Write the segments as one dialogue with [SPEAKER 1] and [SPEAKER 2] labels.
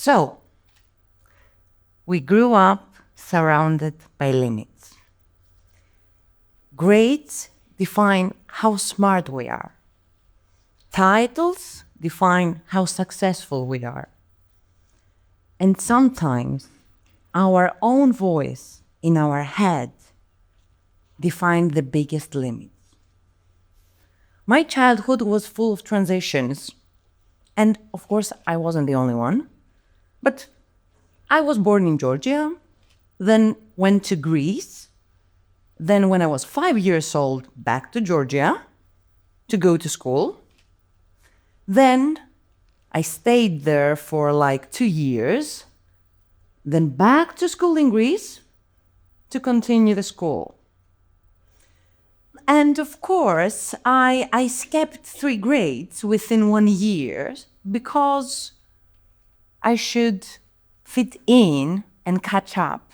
[SPEAKER 1] So, we grew up surrounded by limits. Grades define how smart we are. Titles define how successful we are. And sometimes our own voice in our head defines the biggest limits. My childhood was full of transitions. And of course, I wasn't the only one. But I was born in Georgia, then went to Greece. Then when I was 5 years old, back to Georgia to go to school. Then I stayed there for like 2 years, then back to school in Greece to continue the school. And of course, I skipped 3 grades within 1 year because I should fit in and catch up.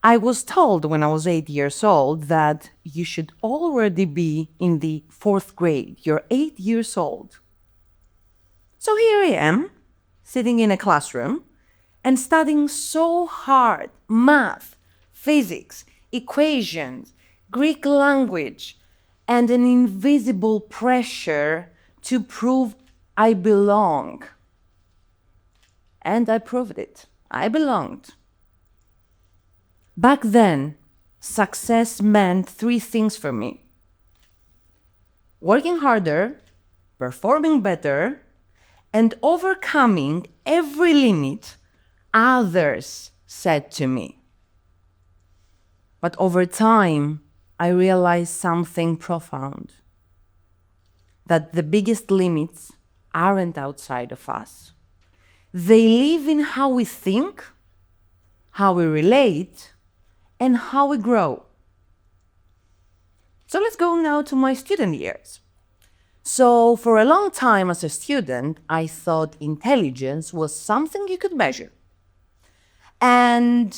[SPEAKER 1] I was told when I was 8 years old that you should already be in the 4th grade. You're 8 years old. So here I am, sitting in a classroom and studying so hard math, physics, equations, Greek language, and an invisible pressure to prove I belong. And I proved it. I belonged. Back then, success meant 3 things for me: working harder, performing better, and overcoming every limit others said to me. But over time, I realized something profound: that the biggest limits aren't outside of us. They live in how we think, how we relate, and how we grow. So let's go now to my student years. So for a long time as a student, I thought intelligence was something you could measure. And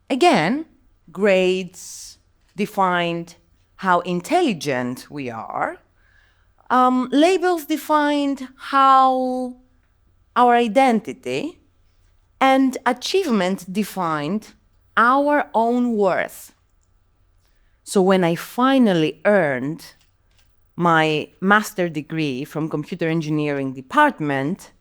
[SPEAKER 1] again, grades defined how intelligent we are. Labels defined how our identity, and achievement defined our own worth. So when I finally earned my master's degree from computer engineering department,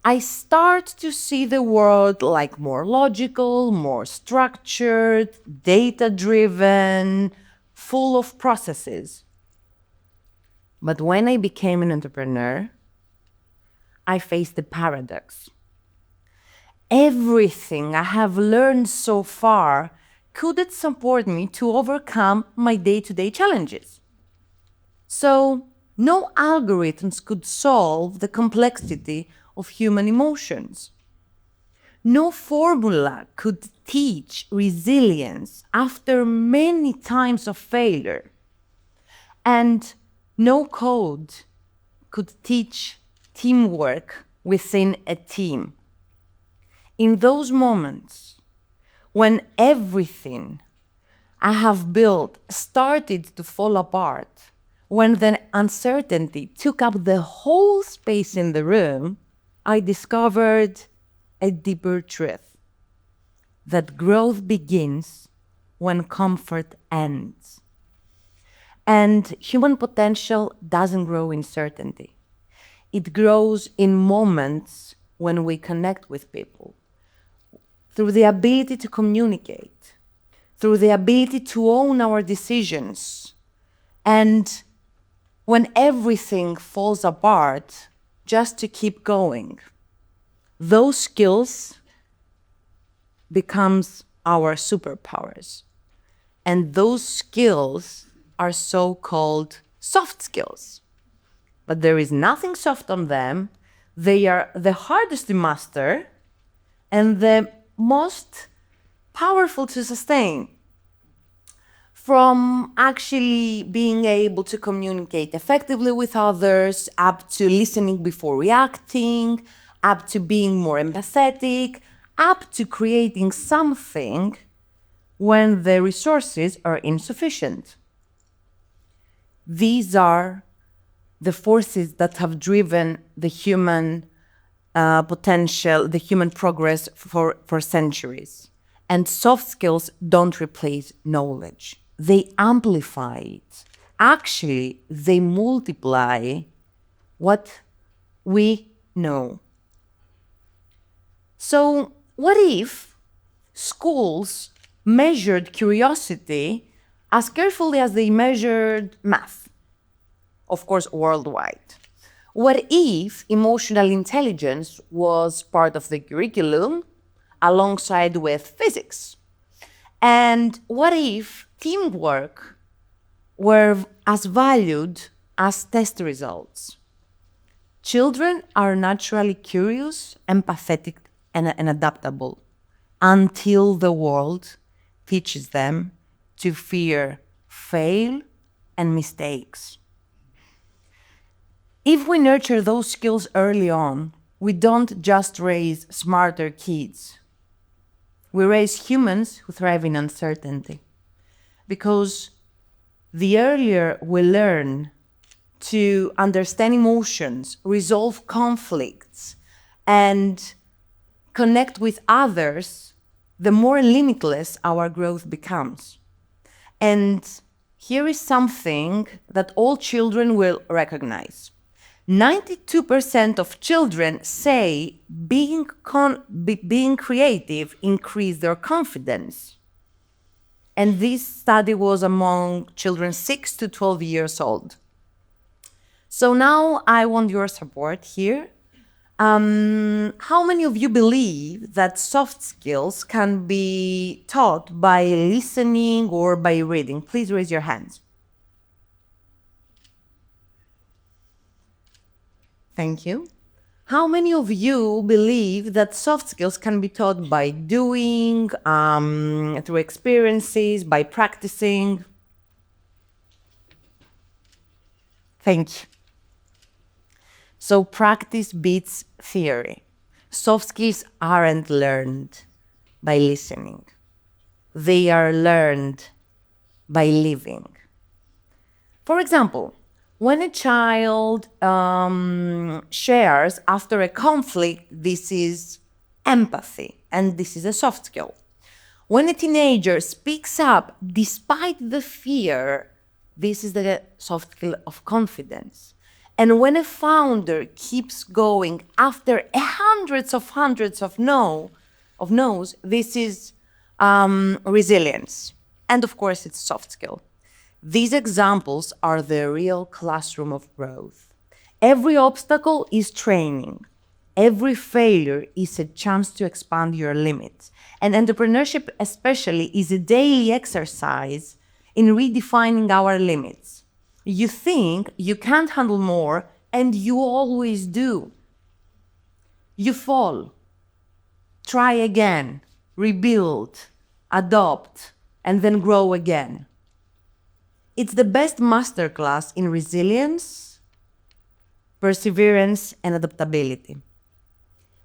[SPEAKER 1] I start to see the world like more logical, more structured, data-driven, full of processes. But when I became an entrepreneur, I faced the paradox. Everything I have learned so far couldn't support me to overcome my day-to-day challenges. So no algorithms could solve the complexity of human emotions. No formula could teach resilience after many times of failure. And no code could teach teamwork within a team. In those moments when everything I have built started to fall apart, when the uncertainty took up the whole space in the room, I discovered a deeper truth: that growth begins when comfort ends. And human potential doesn't grow in certainty. It grows in moments when we connect with people, through the ability to communicate, through the ability to own our decisions. And when everything falls apart, just to keep going. Those skills becomes our superpowers. And those skills are so-called soft skills. But there is nothing soft on them. They are the hardest to master and the most powerful to sustain. From actually being able to communicate effectively with others, up to listening before reacting, up to being more empathetic, up to creating something when the resources are insufficient. These are the forces that have driven the human potential, the human progress for centuries. And soft skills don't replace knowledge. They amplify it. Actually, they multiply what we know. So what if schools measured curiosity as carefully as they measured math? Of course, worldwide. What if emotional intelligence was part of the curriculum alongside with physics? And what if teamwork were as valued as test results? Children are naturally curious, empathetic, and adaptable until the world teaches them to fear fail and mistakes. If we nurture those skills early on, we don't just raise smarter kids. We raise humans who thrive in uncertainty. Because the earlier we learn to understand emotions, resolve conflicts, and connect with others, the more limitless our growth becomes. And here is something that all children will recognize. 92% of children say being creative increased their confidence. And this study was among children 6 to 12 years old. So now I want your support here. How many of you believe that soft skills can be taught by listening or by reading? Please raise your hands. Thank you. How many of you believe that soft skills can be taught by doing, through experiences, by practicing? Thank you. So practice beats theory. Soft skills aren't learned by listening. They are learned by living. For example, when a child shares after a conflict, this is empathy, and this is a soft skill. When a teenager speaks up despite the fear, this is the soft skill of confidence. And when a founder keeps going after hundreds of no's, this is resilience. And of course, it's soft skill. These examples are the real classroom of growth. Every obstacle is training. Every failure is a chance to expand your limits. And entrepreneurship especially is a daily exercise in redefining our limits. You think you can't handle more, and you always do. You fall. Try again, rebuild, adopt, and then grow again. It's the best masterclass in resilience, perseverance, and adaptability.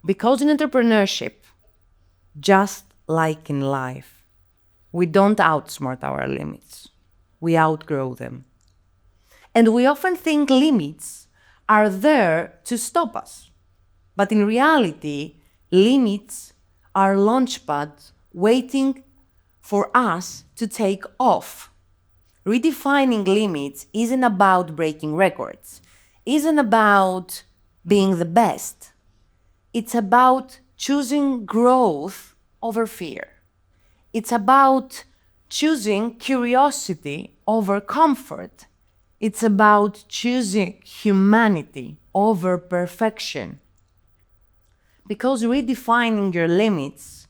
[SPEAKER 1] Because in entrepreneurship, just like in life, we don't outsmart our limits. We outgrow them. And we often think limits are there to stop us. But in reality, limits are launchpads waiting for us to take off. Redefining limits isn't about breaking records, isn't about being the best. It's about choosing growth over fear. It's about choosing curiosity over comfort. It's about choosing humanity over perfection. Because redefining your limits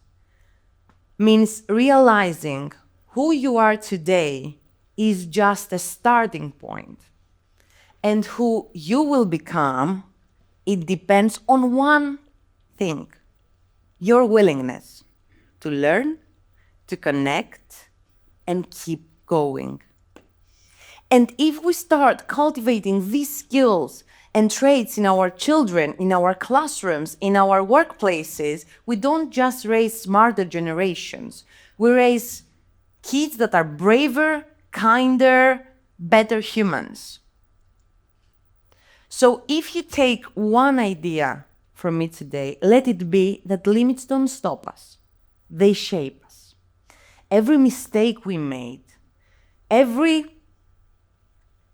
[SPEAKER 1] means realizing who you are today is just a starting point. And who you will become, it depends on one thing: your willingness to learn, to connect, and keep going. And if we start cultivating these skills and traits in our children, in our classrooms, in our workplaces, we don't just raise smarter generations. We raise kids that are braver, kinder, better humans. So if you take one idea from me today, let it be that limits don't stop us. They shape us. Every mistake we made, every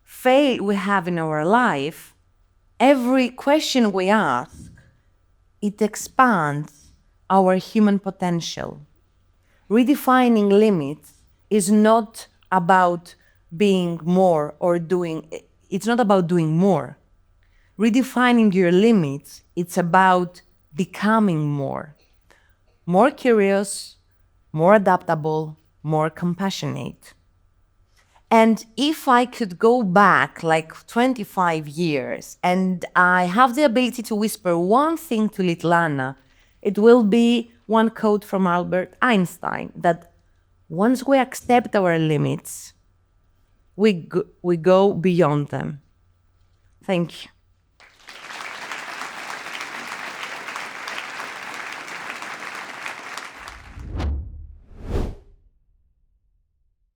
[SPEAKER 1] fail we have in our life, every question we ask, it expands our human potential. Redefining limits is not about being more or doing, it's not about doing more. Redefining your limits, it's about becoming more. More curious, more adaptable, more compassionate. And if I could go back like 25 years and I have the ability to whisper one thing to little Anna, it will be one quote from Albert Einstein, that once we accept our limits, we go beyond them. Thank you.